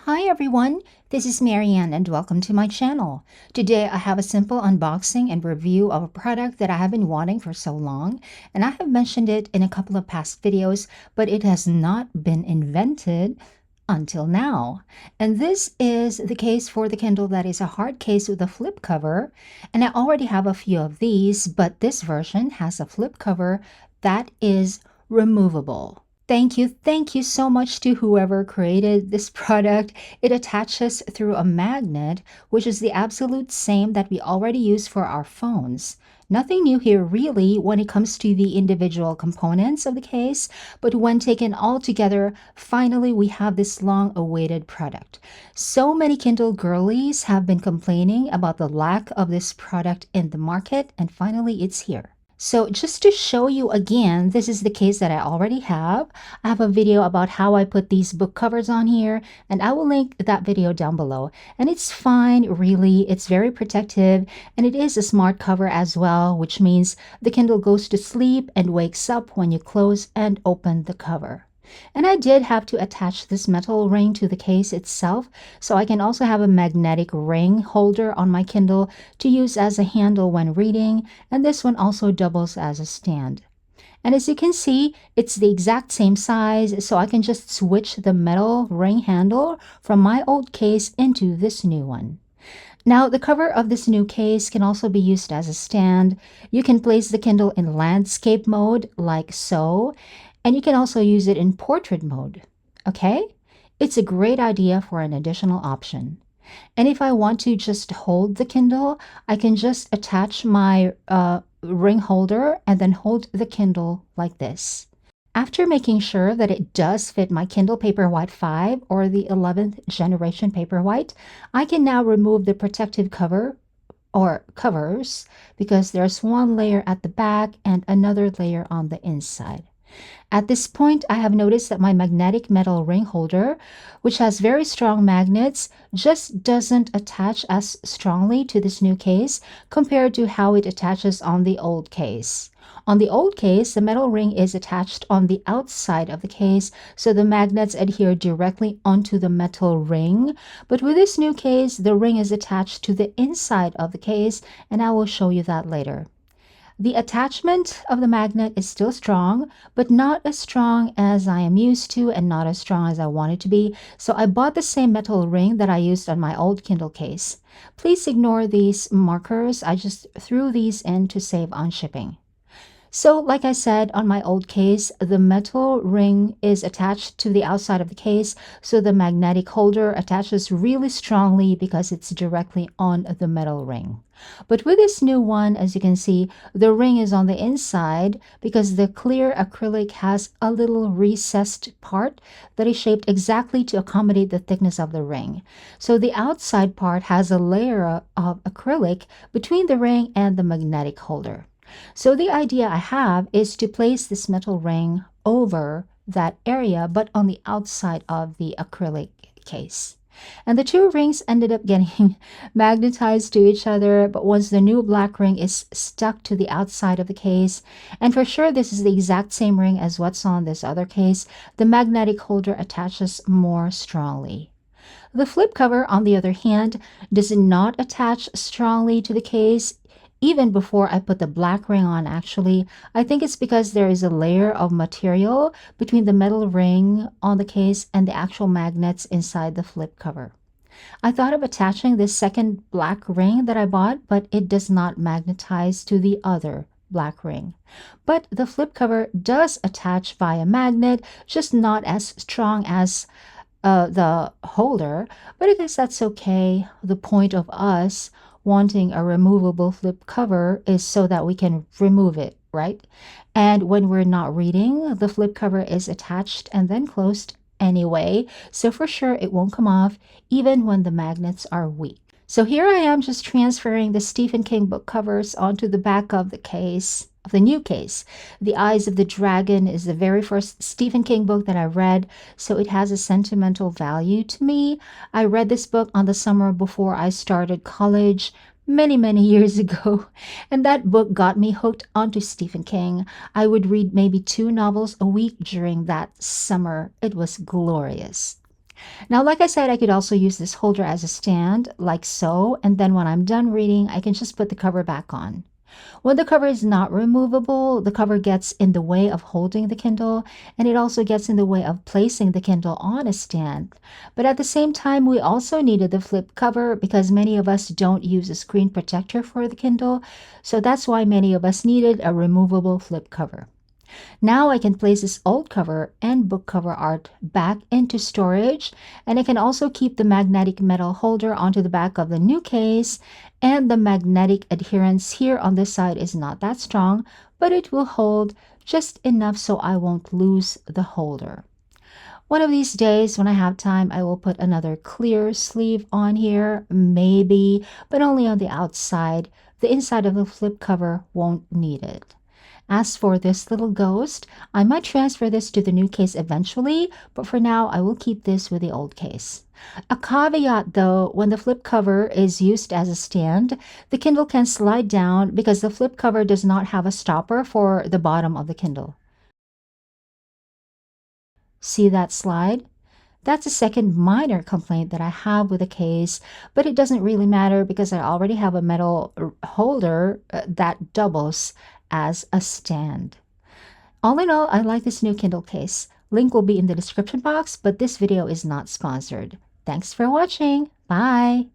Hi everyone, this is Marianne and welcome to my channel. Today I have a simple unboxing and review of a product that I have been wanting for so long, and I have mentioned it in a couple of past videos, but it has not been invented until now. And this is the case for the Kindle that is a hard case with a flip cover, and I already have a few of these, but this version has a flip cover that is removable. Thank you so much to whoever created this product. It attaches through a magnet, which is the absolute same that we already use for our phones. Nothing new here really when it comes to the individual components of the case, but when taken all together, finally we have this long-awaited product. So many Kindle girlies have been complaining about the lack of this product in the market, and finally it's here. So just to show you again, this is the case that I already have. I have a video about how I put these book covers on here, and I will link that video down below. And it's fine, really. It's very protective, and it is a smart cover as well, which means the Kindle goes to sleep and wakes up when you close and open the cover. And I did have to attach this metal ring to the case itself, so I can also have a magnetic ring holder on my Kindle to use as a handle when reading, and this one also doubles as a stand. And as you can see, it's the exact same size, so I can just switch the metal ring handle from my old case into this new one. Now, the cover of this new case can also be used as a stand. You can place the Kindle in landscape mode like so, and you can also use it in portrait mode, okay? It's a great idea for an additional option. And if I want to just hold the Kindle, I can just attach my ring holder and then hold the Kindle like this. After making sure that it does fit my Kindle Paperwhite 5 or the 11th generation Paperwhite, I can now remove the protective cover or covers because there's one layer at the back and another layer on the inside. At this point, I have noticed that my magnetic metal ring holder, which has very strong magnets, just doesn't attach as strongly to this new case compared to how it attaches on the old case. On the old case, the metal ring is attached on the outside of the case, so the magnets adhere directly onto the metal ring. But with this new case, the ring is attached to the inside of the case, and I will show you that later. The attachment of the magnet is still strong, but not as strong as I am used to and not as strong as I want it to be, so I bought the same metal ring that I used on my old Kindle case. Please ignore these markers. I just threw these in to save on shipping. So, like I said, on my old case, the metal ring is attached to the outside of the case, so the magnetic holder attaches really strongly because it's directly on the metal ring. But with this new one, as you can see, the ring is on the inside because the clear acrylic has a little recessed part that is shaped exactly to accommodate the thickness of the ring. So the outside part has a layer of acrylic between the ring and the magnetic holder. So the idea I have is to place this metal ring over that area, but on the outside of the acrylic case. And the two rings ended up getting magnetized to each other, but once the new black ring is stuck to the outside of the case, and for sure this is the exact same ring as what's on this other case, the magnetic holder attaches more strongly. The flip cover, on the other hand, does not attach strongly to the case. Even before I put the black ring on, actually, I think it's because there is a layer of material between the metal ring on the case and the actual magnets inside the flip cover. I thought of attaching this second black ring that I bought, but it does not magnetize to the other black ring. But the flip cover does attach via magnet, just not as strong as the holder, but I guess that's okay. The point of us wanting a removable flip cover is so that we can remove it, right? And when we're not reading, the flip cover is attached and then closed anyway, so for sure it won't come off even when the magnets are weak. So here I am just transferring the Stephen King book covers onto the back of the case, of the new case. The Eyes of the Dragon is the very first Stephen King book that I read, so it has a sentimental value to me. I read this book on the summer before I started college many years ago, and that book got me hooked onto Stephen King. I would read maybe 2 novels a week during that summer. It was glorious. Now, like I said, I could also use this holder as a stand, like so, and then when I'm done reading, I can just put the cover back on. When the cover is not removable, the cover gets in the way of holding the Kindle, and it also gets in the way of placing the Kindle on a stand. But at the same time, we also needed the flip cover because many of us don't use a screen protector for the Kindle, so that's why many of us needed a removable flip cover. Now I can place this old cover and book cover art back into storage, and I can also keep the magnetic metal holder onto the back of the new case, and the magnetic adherence here on this side is not that strong, but it will hold just enough so I won't lose the holder. One of these days, when I have time, I will put another clear sleeve on here, maybe, but only on the outside. The inside of the flip cover won't need it. As for this little ghost, I might transfer this to the new case eventually, but for now I will keep this with the old case. A caveat though, when the flip cover is used as a stand, the Kindle can slide down because the flip cover does not have a stopper for the bottom of the Kindle. See that slide? That's a second minor complaint that I have with the case, but it doesn't really matter because I already have a metal holder that doubles as a stand. All in all, I like this new Kindle case. Link will be in the description box, but this video is not sponsored. Thanks for watching. Bye!